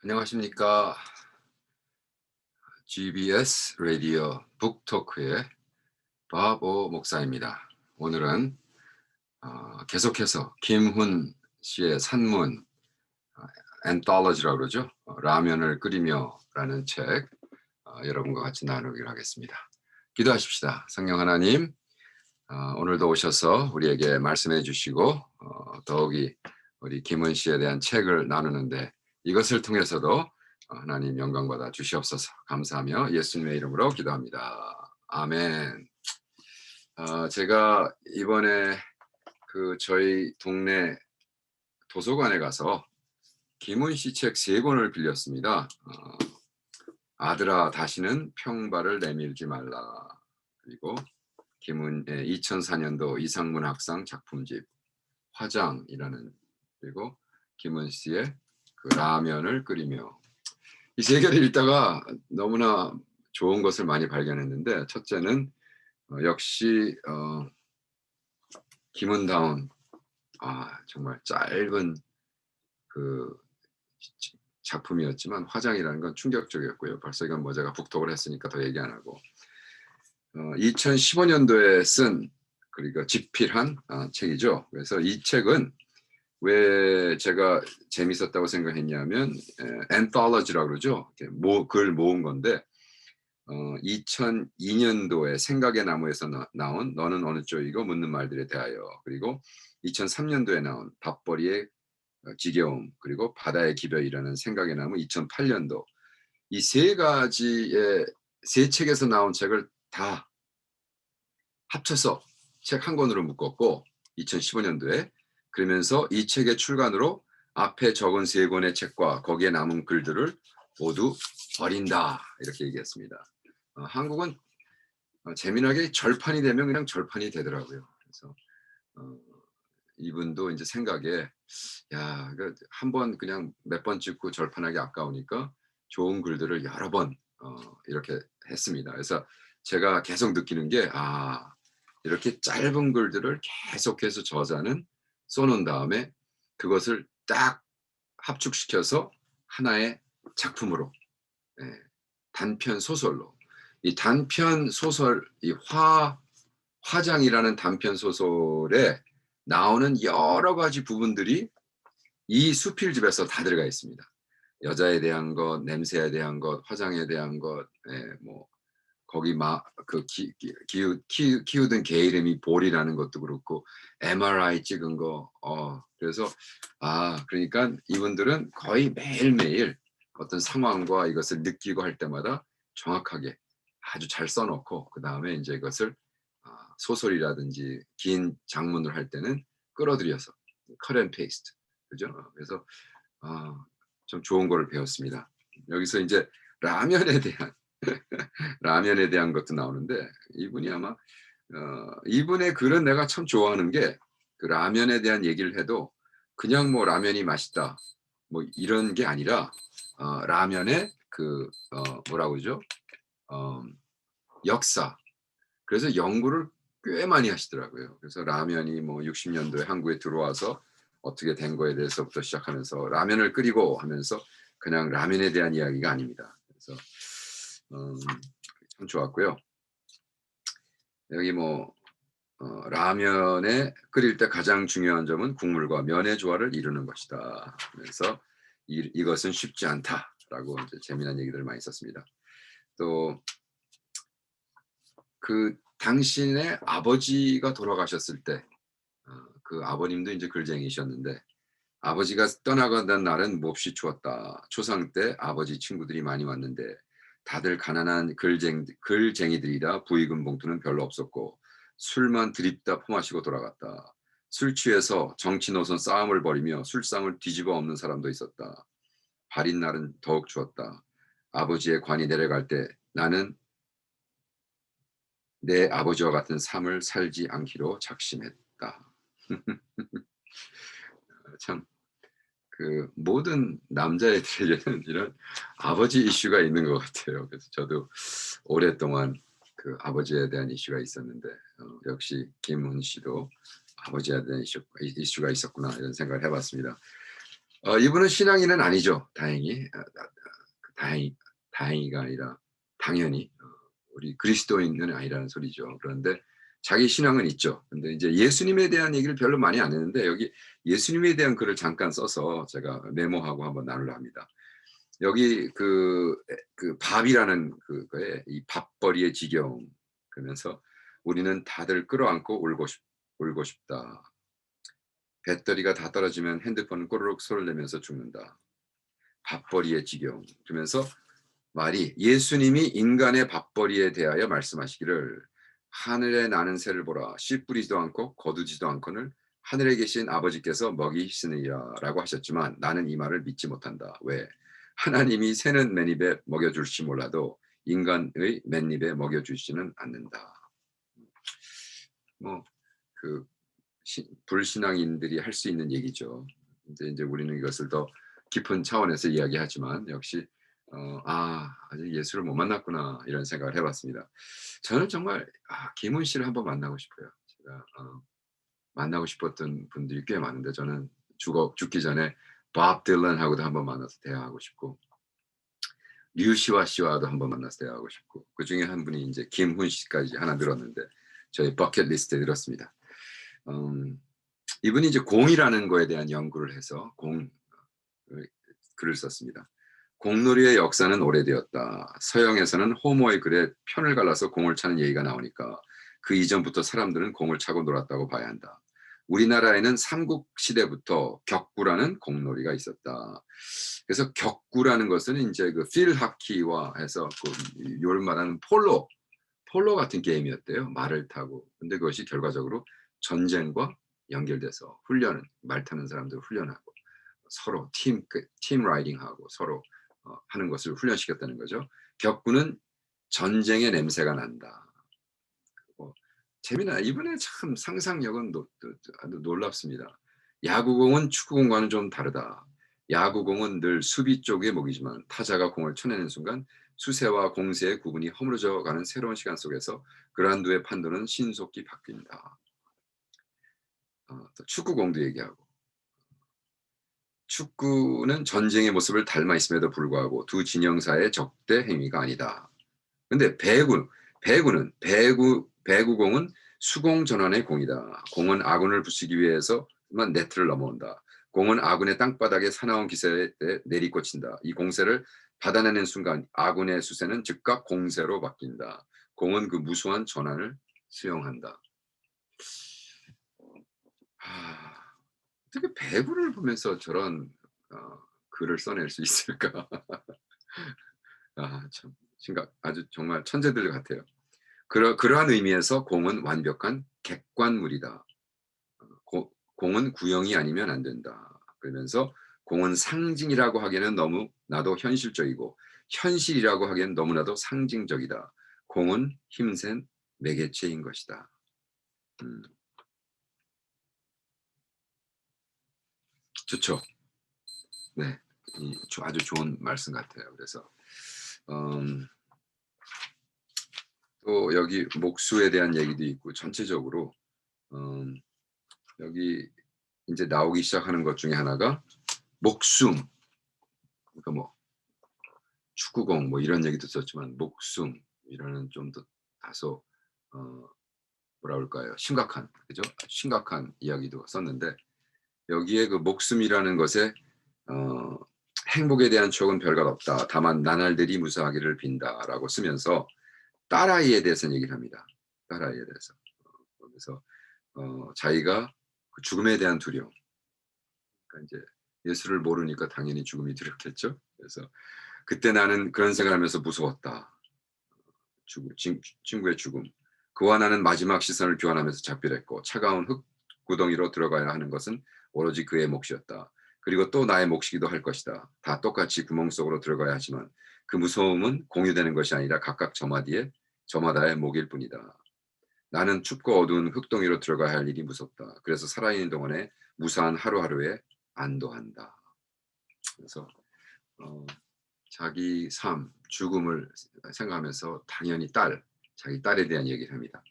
안녕하십니까. GBS 라디오 북토크의 바보 목사입니다. 오늘은 계속해서 김훈 씨의 산문 엔톨로지라고 그러죠. 라면을 끓이며라는 책 여러분과 같이 나누기로 하겠습니다. 기도하십시다. 성령 하나님, 오늘도 오셔서 우리에게 말씀해 주시고 더욱이 우리 김훈 씨에 대한 책을 나누는데 이것을 통해서도 하나님 영광 받아 주시옵소서. 감사하며 예수님의 이름으로 기도합니다. 아멘. 제가 이번에 저희 동네 도서관에 가서 김훈 씨 책 세 권을 빌렸습니다. 아들아 다시는 평발을 내밀지 말라. 그리고 김훈의 2004년도 이상문학상 작품집 화장이라는, 그리고 김훈 씨의 라면을 끓이며, 이 세 개를 읽다가 너무나 좋은 것을 많이 발견했는데, 첫째는 역시 김훈다운, 정말 짧은 그 작품이었지만 화장이라는 건 충격적이었고요. 벌써 이건 뭐 제가 북독을 했으니까 더 얘기 안 하고, 2015년도에 쓴 그리고 집필한 책이죠. 그래서 이 책은 왜 제가 재밌었다고 생각했냐면 엔톨로지라고 그러죠. 글 모은 건데 2002년도에 생각의 나무에서 나온 너는 어느 쪽이고 묻는 말들에 대하여, 그리고 2003년도에 나온 밥벌이의 지겨움, 그리고 바다의 기별이라는 생각의 나무 2008년도, 이 세 가지의 세 책에서 나온 책을 다 합쳐서 책 한 권으로 묶었고 2015년도에, 그러면서 이 책의 출간으로 앞에 적은 세 권의 책과 거기에 남은 글들을 모두 버린다 이렇게 얘기했습니다. 한국은 재미나게 절판이 되면 그냥 절판이 되더라고요. 그래서 어, 이분도 이제 생각에 한번 그냥 몇 번 찍고 절판하기 아까우니까 좋은 글들을 여러 번 이렇게 했습니다. 그래서 제가 계속 느끼는 게 이렇게 짧은 글들을 계속해서 저자는 써놓은 다음에 그것을 딱 합축시켜서 하나의 작품으로, 예, 단편 소설로, 이 단편 소설, 이 화장이라는 단편 소설에 나오는 여러 가지 부분들이 이 수필집에서 다 들어가 있습니다. 여자에 대한 것, 냄새에 대한 것, 화장에 대한 것, 뭐 거기 키우던 개 이름이 볼이라는 것도 그렇고 MRI 찍은 거, 그래서 그러니까 이분들은 거의 매일매일 어떤 상황과 이것을 느끼고 할 때마다 정확하게 아주 잘 써놓고, 그 다음에 이제 이것을 소설이라든지 긴 장문을 할 때는 끌어들여서 cut and paste, 그죠? 그래서 좀 좋은 거를 배웠습니다. 여기서 이제 라면에 대한 라면에 대한 것도 나오는데, 이분이 아마 이분의 글은 내가 참 좋아하는 게, 그 라면에 대한 얘기를 해도 그냥 뭐 라면이 맛있다 뭐 이런 게 아니라 라면의 뭐라고 그러죠? 어, 역사. 그래서 연구를 꽤 많이 하시더라고요. 그래서 라면이 뭐 60년도에 한국에 들어와서 어떻게 된 거에 대해서부터 시작하면서 라면을 끓이고 하면서 그냥 라면에 대한 이야기가 아닙니다. 그래서 참 좋았고요. 여기 뭐 라면에 끓일 때 가장 중요한 점은 국물과 면의 조화를 이루는 것이다. 그래서 이것은 쉽지 않다라고 이제 재미난 얘기들을 많이 썼습니다. 또 당신의 아버지가 돌아가셨을 때, 그 아버님도 이제 글쟁이셨는데, 아버지가 떠나가던 날은 몹시 추웠다. 초상 때 아버지 친구들이 많이 왔는데 다들 가난한 글쟁이들이라 부익은 봉투는 별로 없었고 술만 드립다 퍼마시고 돌아갔다. 술 취해서 정치 노선 싸움을 벌이며 술상을 뒤집어 엎는 사람도 있었다. 발인 날은 더욱 추웠다. 아버지의 관이 내려갈 때 나는 내 아버지와 같은 삶을 살지 않기로 작심했다. 참, 모든 남자애들에게는 이런 아버지 이슈가 있는 것 같아요. 그래서 저도 오랫동안 그 아버지에 대한 이슈가 있었는데, 역시 김훈 씨도 아버지에 대한 이슈가 있었구나 이런 생각을 해봤습니다. 이분은 신앙인은 아니죠. 다행히. 다행히가 아니라 당연히 우리 그리스도인은 아니라는 소리죠. 그런데 자기 신앙은 있죠. 근데 이제 예수님에 대한 얘기를 별로 많이 안 했는데 여기 예수님에 대한 글을 잠깐 써서 제가 메모하고 한번 나누려 합니다. 여기 그 밥이라는 그거에 이 밥벌이의 지겨움 그러면서 우리는 다들 끌어안고 울고 싶다. 배터리가 다 떨어지면 핸드폰은 꼬르륵 소리를 내면서 죽는다. 밥벌이의 지겨움. 그러면서 말이 예수님이 인간의 밥벌이에 대하여 말씀하시기를 하늘에 나는 새를 보라 씨 뿌리지도 않고 거두지도 않거늘 하늘에 계신 아버지께서 먹이시느니라라고 하셨지만 나는 이 말을 믿지 못한다. 왜? 하나님이 새는 맨입에 먹여줄지 몰라도 인간의 맨입에 먹여주지는 않는다. 뭐 그 불신앙인들이 할 수 있는 얘기죠. 근데 이제 우리는 이것을 더 깊은 차원에서 이야기하지만 역시 아직 예수를 못 만났구나 이런 생각을 해봤습니다. 저는 정말 김훈 씨를 한번 만나고 싶어요. 제가 만나고 싶었던 분들이 꽤 많은데 저는 죽기 전에 밥 딜런하고도 한번 만나서 대화하고 싶고 류시와 씨와도 한번 만나서 대화하고 싶고 그 중에 한 분이 이제 김훈 씨까지 하나 늘었는데 저희 버킷 리스트에 들었습니다. 이분이 이제 공이라는 거에 대한 연구를 해서 글을 썼습니다. 공놀이의 역사는 오래되었다. 서양에서는 호모의 글에 편을 갈라서 공을 차는 얘기가 나오니까 그 이전부터 사람들은 공을 차고 놀았다고 봐야 한다. 우리나라에는 삼국 시대부터 격구라는 공놀이가 있었다. 그래서 격구라는 것은 이제 그 필하키와 해서 요를 말하는 폴로 같은 게임이었대요. 말을 타고. 근데 그것이 결과적으로 전쟁과 연결돼서 말 타는 사람들 훈련하고 서로 팀 라이딩하고 서로 하는 것을 훈련시켰다는 거죠. 격구는 전쟁의 냄새가 난다. 재미나 이번에 참 상상력은 아주 놀랍습니다. 야구공은 축구공과는 좀 다르다. 야구공은 늘 수비 쪽의 목이지만 타자가 공을 쳐내는 순간 수세와 공세의 구분이 허물어져 가는 새로운 시간 속에서 그라운드의 판도는 신속히 바뀐다. 또 축구공도 얘기하고 축구는 전쟁의 모습을 닮아 있음에도 불구하고 두 진영 사이의 적대 행위가 아니다. 근데 배구공은 수공 전환의 공이다. 공은 아군을 부수기 위해서만 네트를 넘어온다. 공은 아군의 땅바닥에 사나운 기세에 내리꽂힌다. 이 공세를 받아내는 순간 아군의 수세는 즉각 공세로 바뀐다. 공은 그 무수한 전환을 수용한다. 어떻게 배구를 보면서 저런 글을 써낼 수 있을까? 참 아주 정말 천재들 같아요. 그러한 의미에서 공은 완벽한 객관물이다. 공은 구형이 아니면 안 된다. 그러면서 공은 상징이라고 하기에는 너무나도 현실적이고 현실이라고 하기에는 너무나도 상징적이다. 공은 힘센 매개체인 것이다. 좋죠. 네, 아주 좋은 말씀 같아요. 그래서 또 여기 목수에 대한 얘기도 있고 전체적으로 여기 이제 나오기 시작하는 것 중에 하나가 목숨. 그러니까 뭐 축구공 뭐 이런 얘기도 썼지만 목숨이라는 좀 더 다소 뭐라 그럴까요? 심각한 그죠? 심각한 이야기도 썼는데 여기에 그 목숨이라는 것에 행복에 대한 추억은 별것 없다. 다만 나날들이 무사하기를 빈다라고 쓰면서 딸아이에 대해서 얘기를 합니다. 딸아이에 대해서. 그래서 자기가 그 죽음에 대한 두려움. 그러니까 이제 예수를 모르니까 당연히 죽음이 두렵겠죠. 그래서 그때 나는 그런 생각을 하면서 무서웠다. 친구의 죽음. 그와 나는 마지막 시선을 교환하면서 작별했고 차가운 흙 구덩이로 들어가야 하는 것은 오로지 그의 몫이었다. 그리고 또 나의 몫이기도 할 것이다. 다 똑같이 구멍 속으로 들어가야 하지만 그 무서움은 공유되는 것이 아니라 각각 저마다의 몫일 뿐이다. 나는 춥고 어두운 흙동이로 들어가야 할 일이 무섭다. 그래서 살아있는 동안에 무사한 하루하루에 안도한다. 그래서 자기 삶, 죽음을 생각하면서 당연히 자기 딸에 대한 얘기를 합니다.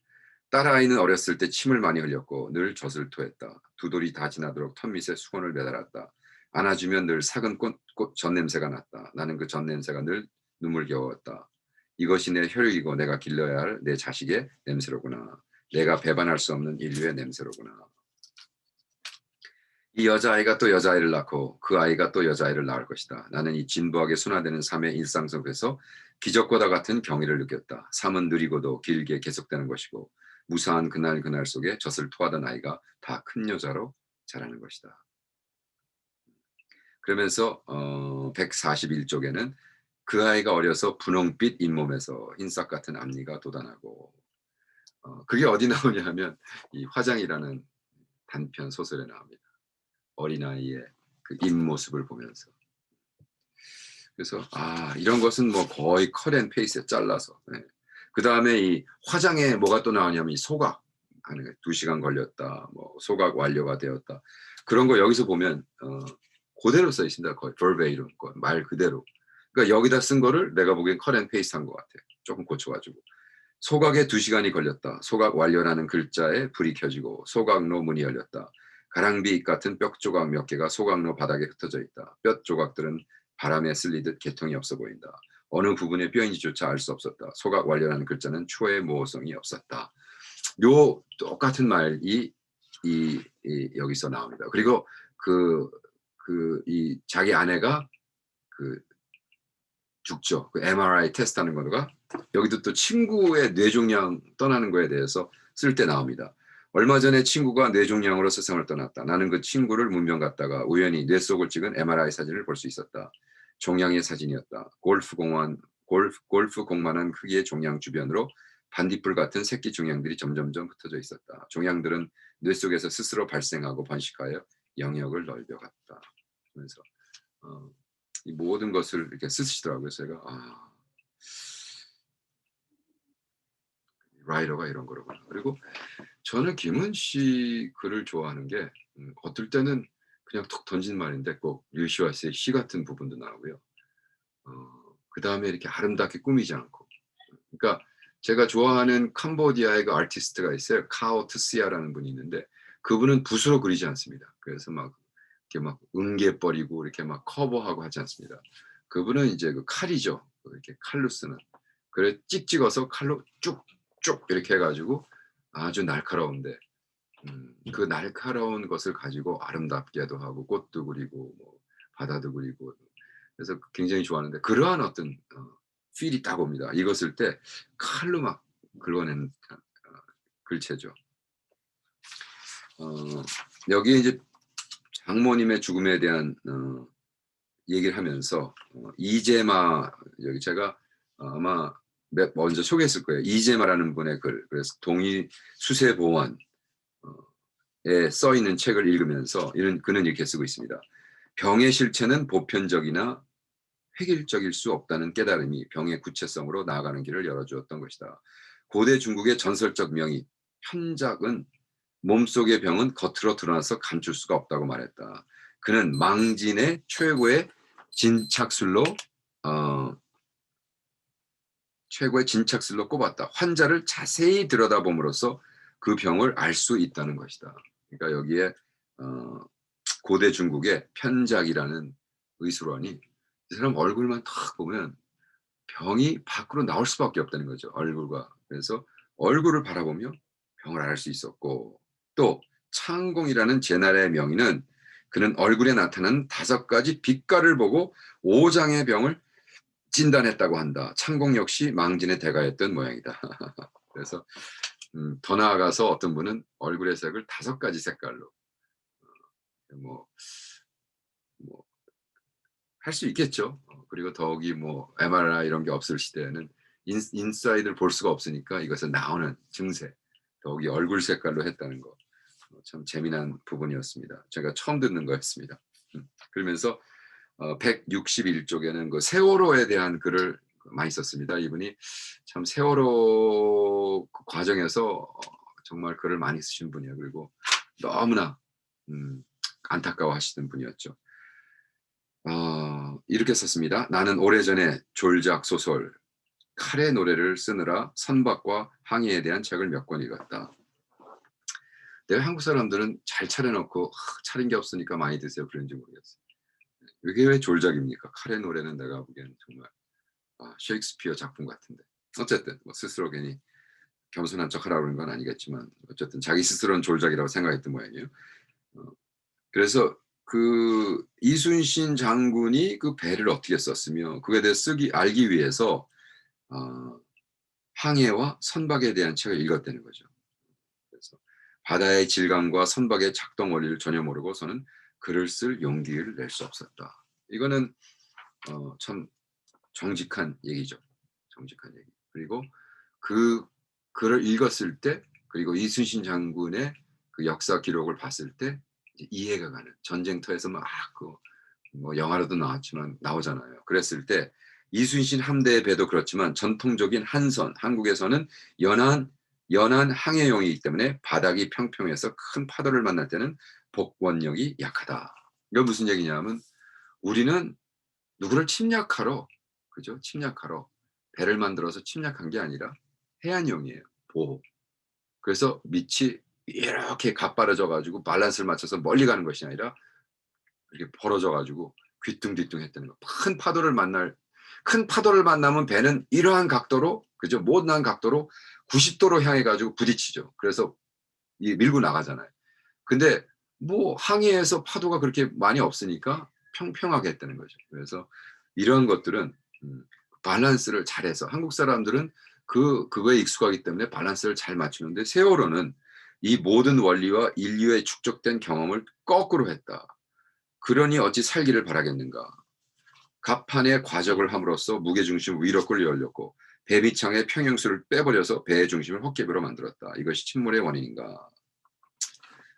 딸아이는 어렸을 때 침을 많이 흘렸고 늘 젖을 토했다. 두 돌이 다 지나도록 턱밑에 수건을 매달았다. 안아주면 늘 삭은 전 냄새가 났다. 나는 그 전 냄새가 늘 눈물겨웠다. 이것이 내 혈육이고 내가 길러야 할 내 자식의 냄새로구나. 내가 배반할 수 없는 인류의 냄새로구나. 이 여자아이가 또 여자아이를 낳고 그 아이가 또 여자아이를 낳을 것이다. 나는 이 진부하게 순화되는 삶의 일상 속에서 기적과도 같은 경이를 느꼈다. 삶은 느리고도 길게 계속되는 것이고 무사한 그날 그날 속에 젖을 토하던 아이가 다 큰 여자로 자라는 것이다. 그러면서 141쪽에는 그 아이가 어려서 분홍빛 잇몸에서 흰싹 같은 앞니가 돋아나고 그게 어디 나오냐 하면 이 화장이라는 단편 소설에 나옵니다. 어린아이의 그 입모습을 보면서. 그래서 이런 것은 뭐 거의 컷 앤 페이스에 잘라서. 네. 그다음에 이 화장에 뭐가 또 나오냐면 이 소각 하는 거 2시간 걸렸다. 뭐 소각 완료가 되었다. 그런 거 여기서 보면 그대로 써 있습니다. 거의 verbatim 말 그대로. 그러니까 여기다 쓴 거를 내가 보기엔 컷 앤 페이스트 한 것 같아요. 조금 고쳐가지고. 소각에 2시간이 걸렸다. 소각 완료라는 글자에 불이 켜지고 소각로 문이 열렸다. 가랑비 같은 뼈 조각 몇 개가 소각로 바닥에 흩어져 있다. 뼈 조각들은 바람에 쓸리듯 개통이 없어 보인다. 어느 부분의 뼈인지조차 알 수 없었다. 소각 완료라는 글자는 초의 모호성이 없었다. 요 똑같은 말이 여기서 나옵니다. 그리고 이 자기 아내가 죽죠. 그 MRI 테스트하는 거가 여기도 또 친구의 뇌종양 떠나는 거에 대해서 쓸 때 나옵니다. 얼마 전에 친구가 뇌종양으로 세상을 떠났다. 나는 그 친구를 문명 갔다가 우연히 뇌 속을 찍은 MRI 사진을 볼 수 있었다. 종양의 사진이었다. 골프공만한 크기의 종양 주변으로 반딧불 같은 새끼 종양들이 점점점 흩어져 있었다. 종양들은 뇌 속에서 스스로 발생하고 번식하여 영역을 넓혀갔다. 그래서 이 모든 것을 이렇게 쓰시더라고요. 제가 라이터가 이런 거로구나. 그리고 저는 김은 씨 글을 좋아하는 게 어떨 때는 그냥 툭 던진 말인데 꼭 류시와스의 시 같은 부분도 나오고요. 그다음에 이렇게 아름답게 꾸미지 않고. 그러니까 제가 좋아하는 캄보디아의 그 아티스트가 있어요. 카오 트시아라는 분이 있는데 그분은 붓으로 그리지 않습니다. 그래서 막 이렇게 막 응게 버리고 이렇게 막 커버하고 하지 않습니다. 그분은 이제 그 칼이죠. 이렇게 칼로 쓰는. 그래 찍어서 칼로 쭉쭉 이렇게 해가지고 아주 날카로운데 그 날카로운 것을 가지고 아름답게도 하고 꽃도 그리고 뭐 바다도 그리고 그래서 굉장히 좋아하는데 그러한 어떤 필이 딱 옵니다. 이것을 때 칼로 막 긁어내는 글체죠. 여기에 이제 장모님의 죽음에 대한 얘기를 하면서 이재마 여기 제가 아마 먼저 소개했을 거예요. 이재마라는 분의 글. 그래서 동의 수세 보완에 써 있는 책을 읽으면서 그는 이렇게 쓰고 있습니다. 병의 실체는 보편적이나 획일적일 수 없다는 깨달음이 병의 구체성으로 나아가는 길을 열어주었던 것이다. 고대 중국의 전설적 명의 현작은 몸속의 병은 겉으로 드러나서 감출 수가 없다고 말했다. 그는 망진의 최고의 진착술로 꼽았다. 환자를 자세히 들여다봄으로써 그 병을 알 수 있다는 것이다. 그러니까 여기에 고대 중국의 편작이라는 의술원이 이 사람 얼굴만 탁 보면 병이 밖으로 나올 수밖에 없다는 거죠. 얼굴과. 그래서 얼굴을 바라보며 병을 알 수 있었고 또 창공이라는 제나라의 명의는 그는 얼굴에 나타나는 5가지 빛깔을 보고 5장의 병을 진단했다고 한다. 창공 역시 망진의 대가였던 모양이다. 그래서 더 나아가서 어떤 분은 얼굴의 색을 5가지 색깔로 뭐 할 수 있겠죠. 그리고 더욱이 뭐 MRI 이런 게 없을 시대에는 인사이드를 볼 수가 없으니까 이것에 나오는 증세, 더욱이 얼굴 색깔로 했다는 거. 참 재미난 부분이었습니다. 제가 처음 듣는 거였습니다. 그러면서 161쪽에는 그 세월호에 대한 글을 많이 썼습니다. 이분이 참 세월호 과정에서 정말 글을 많이 쓰신 분이에요. 그리고 너무나 안타까워하시는 분이었죠. 이렇게 썼습니다. 나는 오래전에 졸작 소설 칼의 노래를 쓰느라 선박과 항해에 대한 책을 몇 권 읽었다. 내가 한국 사람들은 잘 차려놓고 차린 게 없으니까 많이 드세요 그런지 모르겠어요. 이게 왜 졸작입니까? 칼의 노래는 내가 보기에는 정말 셰익스피어 작품 같은데. 어쨌든 뭐 스스로 괜히 겸손한 척하라고 그런 건 아니겠지만 어쨌든 자기 스스로는 졸작이라고 생각했던 모양이에요. 어 그래서 그 이순신 장군이 그 배를 어떻게 썼으며 그거에 대해 쓰기 알기 위해서 어 항해와 선박에 대한 책을 읽었다는 거죠. 그래서 바다의 질감과 선박의 작동 원리를 전혀 모르고서는 글을 쓸 용기를 낼 수 없었다. 이거는 참 정직한 얘기죠. 정직한 얘기. 그리고 그 글을 읽었을 때 그리고 이순신 장군의 그 역사 기록을 봤을 때 이제 이해가 가는 전쟁터에서 막 그 뭐 영화로도 나왔지만 나오잖아요. 그랬을 때 이순신 함대의 배도 그렇지만 전통적인 한선, 한국에서는 연안 연안 항해용이기 때문에 바닥이 평평해서 큰 파도를 만날 때는 복원력이 약하다. 이건 무슨 얘기냐면 우리는 누구를 침략하러 그죠? 침략하러 배를 만들어서 침략한 게 아니라 해안용이에요. 보호. 그래서 밑이 이렇게 가빠라져 가지고 밸런스를 맞춰서 멀리 가는 것이 아니라 이렇게 벌어져 가지고 귀뚱뒤뚱했다는 거. 큰 파도를 만나면 배는 이러한 각도로 그죠? 못난 각도로 90 도로 향해 가지고 부딪히죠. 그래서 이 밀고 나가잖아요. 근데 뭐 항해에서 파도가 그렇게 많이 없으니까 평평하게 했다는 거죠. 그래서 이런 것들은 밸런스를 잘해서 한국 사람들은 그거에 익숙하기 때문에 밸런스를 잘 맞추는데 세월호는 이 모든 원리와 인류의 축적된 경험을 거꾸로 했다. 그러니 어찌 살기를 바라겠는가. 갑판에 과적을 함으로써 무게중심을 위로 끌려 올렸고 배비창의 평형수를 빼버려서 배의 중심을 헛개비로 만들었다. 이것이 침몰의 원인인가.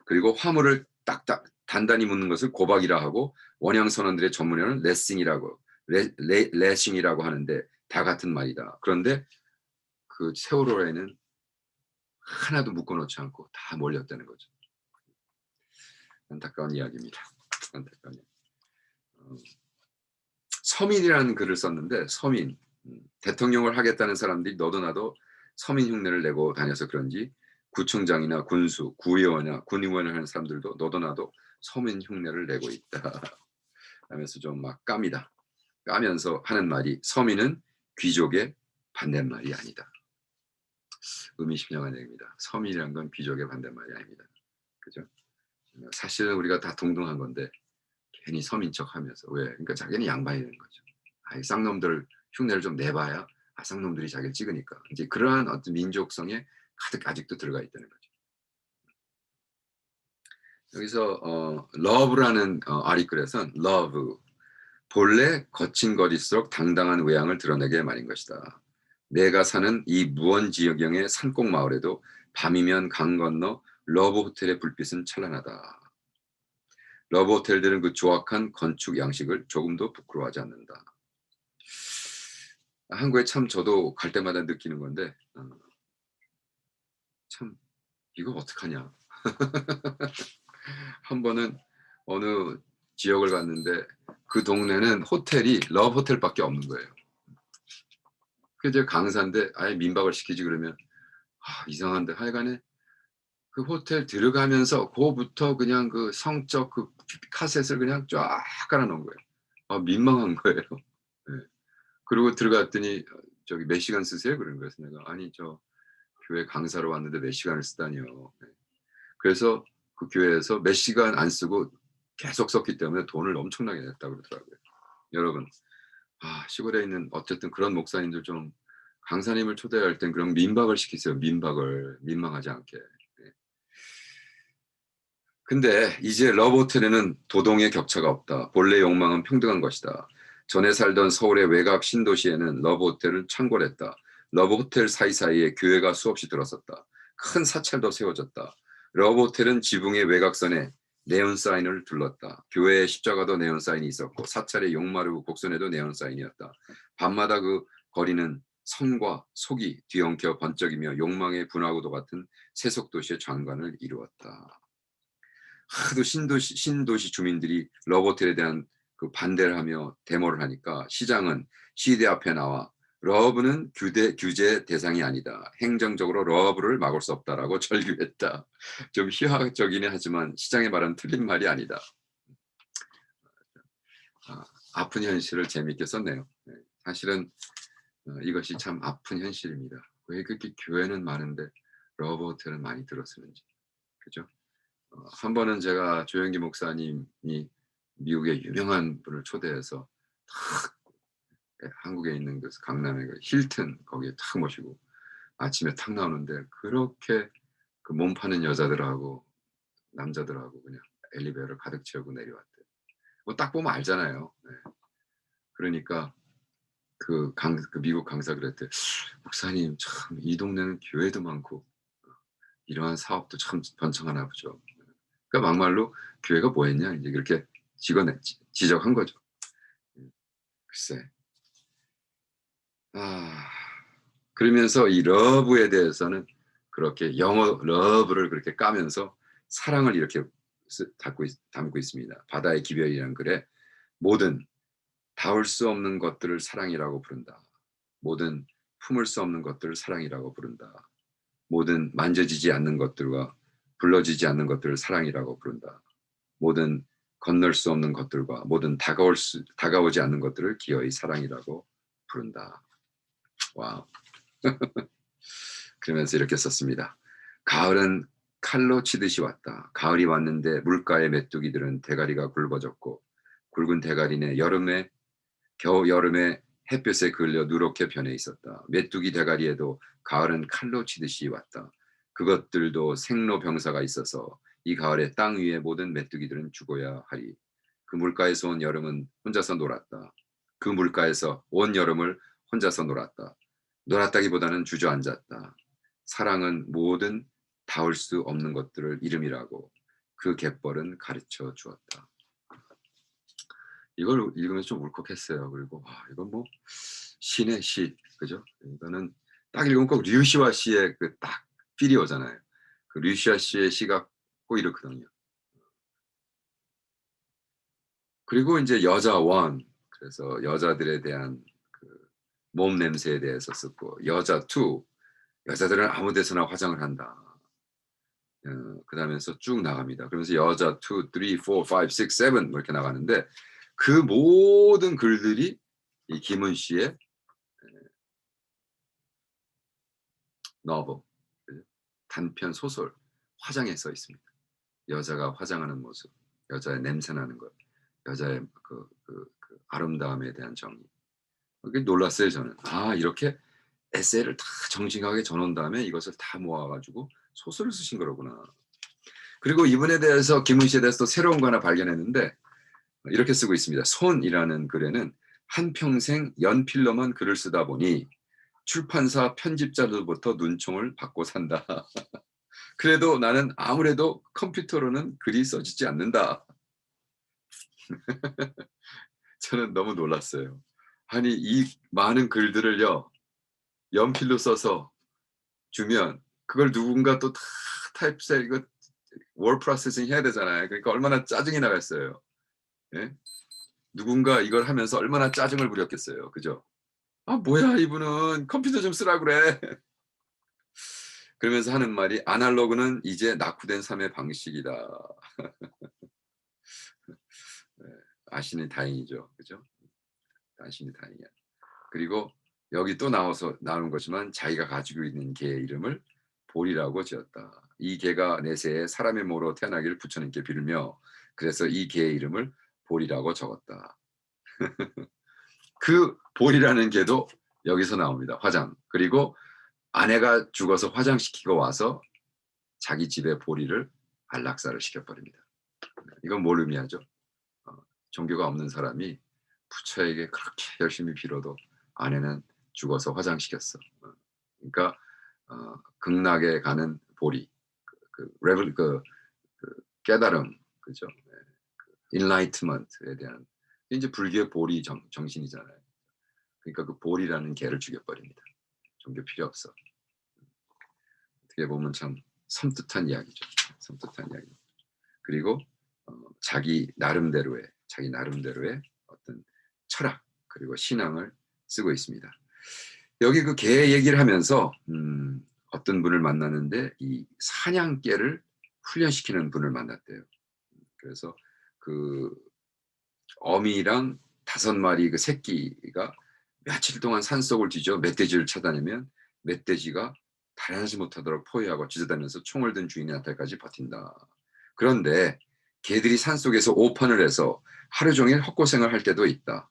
그리고 화물을 딱딱 단단히 묶는 것을 고박이라 하고 원양 선원들의 전문용어는 레싱이라고 레싱이라고 하는데 다 같은 말이다. 그런데 그 세월호에는 하나도 묶어 놓지 않고 다 몰렸다는 거죠. 안타까운 이야기입니다. 안타까운 이야기. 서민이라는 글을 썼는데 서민 대통령을 하겠다는 사람들이 너도 나도 서민 흉내를 내고 다녀서 그런지 구청장이나 군수, 구의원이나 군의원을 하는 사람들도 너도 나도 서민 흉내를 내고 있다. 하면서 좀 막 깝니다. 까면서 하는 말이 서민은 귀족의 반대말이 아니다. 의미심장한 얘기입니다. 서민이란 건 귀족의 반대말이 아닙니다. 그죠? 사실은 우리가 다 동등한 건데 괜히 서민 척하면서 왜? 그러니까 자기는 양반이 되는 거죠. 이 쌍놈들 흉내를 좀 내봐야 쌍놈들이 자기를 찍으니까 이제 그러한 어떤 민족성에 가득 아직도 들어가 있다는 거죠. 여기서 love라는 아리글에선 love 본래 거친 것일수록 당당한 외양을 드러내게 말인 것이다. 내가 사는 이 무언지역경의 산골 마을에도 밤이면 강 건너 러브 호텔의 불빛은 찬란하다. 러브 호텔들은 그 조악한 건축 양식을 조금도 부끄러워하지 않는다. 한국에 참 저도 갈 때마다 느끼는 건데 참 이거 어떡하냐. 한 번은 어느 지역을 갔는데 그 동네는 호텔이 러브 호텔밖에 없는 거예요. 그게 강사인데 아예 민박을 시키지 그러면 이상한데 하여간에 그 호텔 들어가면서 고부터 그냥 그 성적 그 카셋을 그냥 쫙 깔아 놓은 거예요. 민망한 거예요. 네. 그리고 들어갔더니 "저기 몇 시간 쓰세요?" 그러는 거예요. 그래서 내가 "아니 저 교회 강사로 왔는데 몇 시간을 쓰다니요." 네. 그래서 그 교회에서 몇 시간 안 쓰고 계속 썼기 때문에 돈을 엄청나게 냈다고 그러더라고요. 여러분 시골에 있는 어쨌든 그런 목사님들 좀 강사님을 초대할 땐 그럼 민박을 시키세요. 민박을. 민망하지 않게. 네. 근데 이제 러브호텔에는 도동의 격차가 없다. 본래 욕망은 평등한 것이다. 전에 살던 서울의 외곽 신도시에는 러브호텔을 창궐했다. 러브호텔 사이사이에 교회가 수없이 들어섰다. 큰 사찰도 세워졌다. 러브호텔은 지붕의 외곽선에 네온사인을 둘렀다. 교회에 십자가도 네온사인이 있었고 사찰의 용마루 곡선에도 네온사인이었다. 밤마다 그 거리는 성과 속이 뒤엉켜 번쩍이며 욕망의 분화구도 같은 세속도시의 장관을 이루었다. 하도 신도시 주민들이 러브호텔에 대한 그 반대를 하며 데모를 하니까 시장은 시대 앞에 나와 러브는 규제 대상이 아니다. 행정적으로 러브를 막을 수 없다라고 절규했다. 좀 희화적이긴 하지만 시장의 말은 틀린 말이 아니다. 아픈 현실을 재미있게 썼네요. 네. 사실은 이것이 참 아픈 현실입니다. 왜 그렇게 교회는 많은데 러브 호텔은 많이 들었으는지. 그죠? 한 번은 제가 조영기 목사님이 미국의 유명한 분을 초대해서 탁 한국에 있는 그 강남의 그 힐튼 거기에 탁 모시고 아침에 탁 나오는데 그렇게 그 몸 파는 여자들하고 남자들하고 그냥 엘리베이터를 가득 채우고 내려왔대요. 뭐 딱 보면 알잖아요. 네. 그러니까 그 미국 강사가 그랬대. "목사님 참 이 동네는 교회도 많고 이러한 사업도 참 번창하나 보죠." 그러니까 막말로 "교회가 뭐 했냐." 인제 그렇게 지적한 거죠. 글쎄. 아 그러면서 이 러브에 대해서는 그렇게 영어 러브를 그렇게 까면서 사랑을 이렇게 담고 있습니다. 바다의 기별이라는 글에 모든 닿을 수 없는 것들을 사랑이라고 부른다. 모든 품을 수 없는 것들을 사랑이라고 부른다. 모든 만져지지 않는 것들과 불러지지 않는 것들을 사랑이라고 부른다. 모든 건널 수 없는 것들과 모든 다가오지 않는 것들을 기어이 사랑이라고 부른다. 와우. 그러면서 이렇게 썼습니다. 가을은 칼로 치듯이 왔다. 가을이 왔는데 물가의 메뚜기들은 대가리가 굵어졌고 굵은 대가리는 겨우 여름에 햇볕에 그을려 누렇게 변해 있었다. 메뚜기 대가리에도 가을은 칼로 치듯이 왔다. 그것들도 생로병사가 있어서 이 가을에 땅 위의 모든 메뚜기들은 죽어야 하리. 그 물가에서 온 여름은 혼자서 놀았다. 그 물가에서 온 여름을 혼자서 놀았다. 놀았다기보다는 주저앉았다. 사랑은 모든 닿을 수 없는 것들을 이름이라고 그 갯벌은 가르쳐 주었다. 이걸 읽으면서 좀 울컥했어요. 그리고 이건 뭐 신의 시, 그죠? 이거는 딱 읽으면 꼭 류시아 씨의 그 딱 필이 오잖아요. 그 류시아 씨의 시가 꼭 이렇거든요. 그리고 인제 여자 원, 그래서 여자들에 대한 그 몸 냄새에 대해서 썼고, 여자 투, 여자들은 아무 데서나 화장을 한다. 그다음에서 쭉 나갑니다. 그러면서 여자 2, 3, 4, 5, 6, 7 뭐 이렇게 나가는데 그 모든 글들이 이 김은 씨의 노벨, 그죠? 단편 소설, 화장에 써 있습니다. 여자가 화장하는 모습, 여자의 냄새 나는 것, 여자의 아름다움에 대한 정의. 그게 놀랐어요 저는. 이렇게 에세이를 다 정직하게 져 놓은 다음에 이것을 다 모아 가지고 소설을 쓰신 거로구나. 그리고 이분에 대해서 김은 씨에 대해서 또 새로운 거 하나 발견했는데 이렇게 쓰고 있습니다. 손이라는 글에는 한평생 연필로만 글을 쓰다 보니 출판사 편집자들부터 눈총을 받고 산다. 그래도 나는 아무래도 컴퓨터로는 글이 써지지 않는다. 저는 너무 놀랐어요. 아니 이 많은 글들을요 연필로 써서 주면 그걸 누군가 또 다 타입셋 이거 월 프로세싱 해야 되잖아요. 그러니까 얼마나 짜증이 나겠어요. 예? 누군가 이걸 하면서 얼마나 짜증을 부렸겠어요. 그죠? 뭐야 이분은 컴퓨터 좀 쓰라 그래. 그러면서 하는 말이 "아날로그는 이제 낙후된 삶의 방식이다." 네. 아시니 다행이죠. 그죠? 아시니 다행이야. 그리고 여기 또 나오는 거지만 자기가 가지고 있는 개의 이름을 볼이라고 지었다. "이 개가 내세에 사람의 모로 태어나기를 부처님께 빌며 그래서 이 개의 이름을 볼이라고 적었다." 그 볼이라는 개도 여기서 나옵니다. 화장. 그리고 아내가 죽어서 화장시키고 와서 자기 집에 보리를 안락사를 시켜버립니다. 이건 뭘 의미하죠? 어, 종교가 없는 사람이 부처에게 그렇게 열심히 빌어도 아내는 죽어서 화장시켰어. 그러니까 극락에 가는 보리, 그 깨달음, 그죠? 인라이트먼트에 대한 이제 불교의 보리 정신이잖아요. 그러니까 그 보리라는 개를 죽여버립니다. 종교 필요 없어. 어떻게 보면 참 섬뜩한 이야기죠. 섬뜩한 이야기. 그리고 자기 나름대로의 어떤 철학 그리고 신앙을 쓰고 있습니다. 여기 그 개 얘기를 하면서 어떤 분을 만났는데 이 사냥개를 훈련시키는 분을 만났대요. 그래서 그 어미랑 5마리 그 새끼가 며칠 동안 산속을 뒤져 멧돼지를 찾아내면 멧돼지가 달아나지 못하도록 포위하고 짖어대면서 총을 든 주인한테 까지 버틴다. 그런데 개들이 산속에서 오판을 해서 하루 종일 헛고생을 할 때도 있다.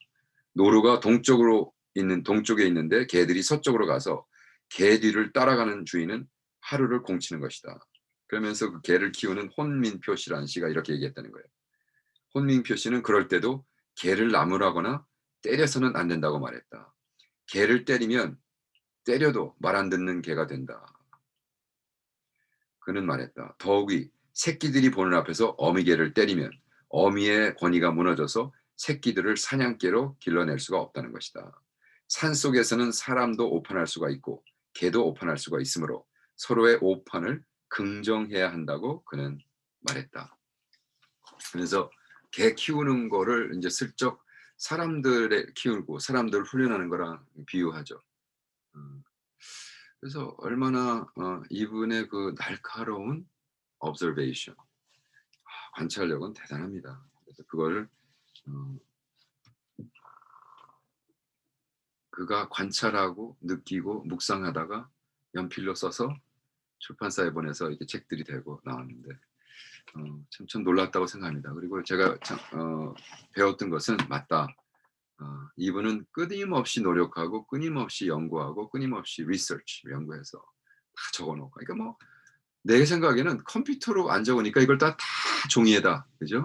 노루가 동쪽에 있는데 개들이 서쪽으로 가서 개 뒤를 따라가는 주인은 하루를 공치는 것이다. 그러면서 그 개를 키우는 혼민표 씨라는 씨가 이렇게 얘기했다는 거예요. 혼민표 씨는 그럴 때도 개를 나무라거나 때려서는 안 된다고 말했다. 개를 때리면 때려도 말 안 듣는 개가 된다. 그는 말했다. 더욱이 새끼들이 보는 앞에서 어미개를 때리면 어미의 권위가 무너져서 새끼들을 사냥개로 길러낼 수가 없다는 것이다. 산속에서는 사람도 오판할 수가 있고 개도 오판할 수가 있으므로 서로의 오판을 긍정해야 한다고 그는 말했다. 그래서 개 키우는 거를 이제 슬쩍 사람들의 키우고 사람들을 훈련하는 거랑 비유하죠. 음, 그래서 얼마나 이분의 그 날카로운 observation, 관찰력은 대단합니다. 그래서 그거를 어, 그가 관찰하고 느끼고 묵상하다가 연필로 써서 출판사에 보내서 이렇게 책들이 되고 나왔는데 참 놀랐다고 생각합니다. 그리고 제가 배웠던 것은 맞다. 이분은 끊임없이 노력하고 끊임없이 연구하고 끊임없이 리서치 연구해서 다 적어놓고 그러니까 뭐 내 생각에는 컴퓨터로 안 적으니까 이걸 다 종이에다 그죠?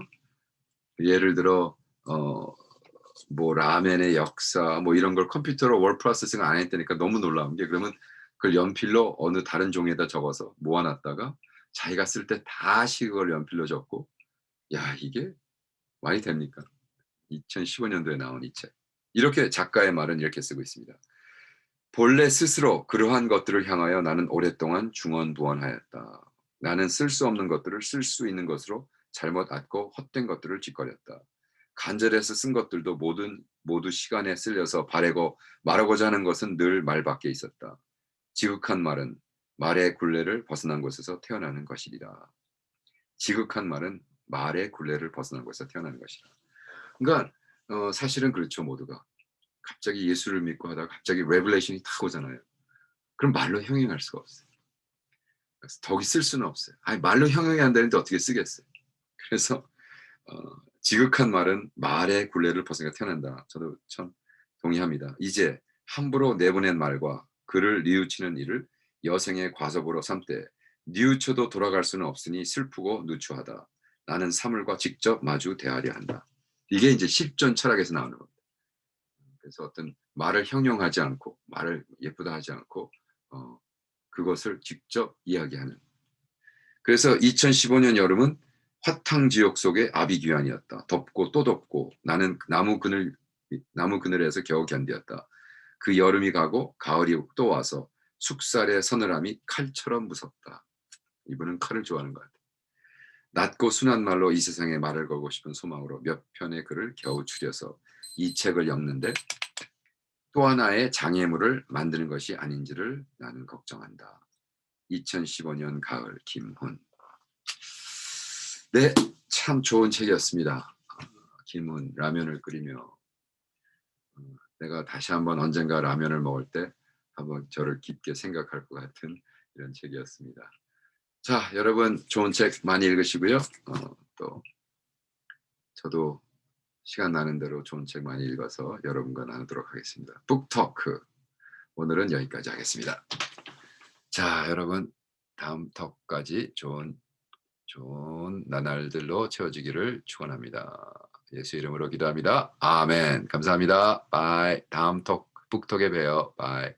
예를 들어 어 뭐 라멘의 역사 뭐 이런 걸 컴퓨터로 월 프로세싱 안 했다니까 너무 놀라운 게 그러면 그걸 연필로 어느 다른 종이에다 적어서 모아 놨다가 자기가 쓸 때 다시 그걸 연필로 적고 야 이게 말이 됩니까? 2015 년도에 나온 이 책. 이렇게 작가의 말은 이렇게 쓰고 있습니다. 본래 스스로 그러한 것들을 향하여 나는 오랫동안 중언부언하였다. 나는 쓸 수 없는 것들을 쓸 수 있는 것으로 잘못 얻고 헛된 것들을 짓거렸다. 간절해서 쓴 것들도 모두 시간에 쓸려서 바래고 말하고자 하는 것은 늘 말밖에 있었다. 지극한 말은 말의 굴레를 벗어난 곳에서 태어나는 것이리라. 지극한 말은 말의 굴레를 벗어난 곳에서 태어나는 것이라. 그러니까 사실은 그렇죠 모두가. 갑자기 예수를 믿고 하다가 갑자기 레벨레이션이 탁 오잖아요. 그럼 말로 형용할 수가 없어요. 그래서 덕이 쓸 수는 없어요. 아니 말로 형용이 안 되는데 어떻게 쓰겠어요. 그래서 어, 지극한 말은 말의 굴레를 벗어나 태어난다. 저도 참 동의합니다. 이제 함부로 내보낸 말과 그를 뉘우치는 일을 여생의 과속으로 삼되 뉘우쳐도 돌아갈 수는 없으니 슬프고 누추하다. 나는 사물과 직접 마주 대하려 한다. 이게 이제 실존 철학에서 나오는 겁니다. 그래서 어떤 말을 형용하지 않고 말을 예쁘다 하지 않고 그것을 직접 이야기하는. 그래서 2015년 여름은 화탕지옥 속의 아비규환이었다. 덥고 또 덥고 나는 나무 그늘에서 겨우 견디었다. 그 여름이 가고 가을이 또 와서 숙살의 서늘함이 칼처럼 무섭다. 이분은 칼을 좋아하는 것 같아요. 낮고 순한 말로 이 세상에 말을 걸고 싶은 소망으로 몇 편의 글을 겨우 추려서 이 책을 엮는데 또 하나의 장애물을 만드는 것이 아닌지를 나는 걱정한다. 2015년 가을 김훈. 네, 참 좋은 책이었습니다. 김훈 라면을 끓이며 내가 다시 한번 언젠가 라면을 먹을 때 한번 저를 깊게 생각할 것 같은 이런 책이었습니다. 자, 여러분 좋은 책 많이 읽으시고요. 또 저도 시간 나는 대로 좋은 책 많이 읽어서 여러분과 나누도록 하겠습니다. 북토크 오늘은 여기까지 하겠습니다. 자, 여러분 다음 턱까지 좋은 나날들로 채워지기를 축원합니다. 예수 이름으로 기도합니다. 아멘. 감사합니다. 바이. 다음 톡 북톡에 봬요. 바이.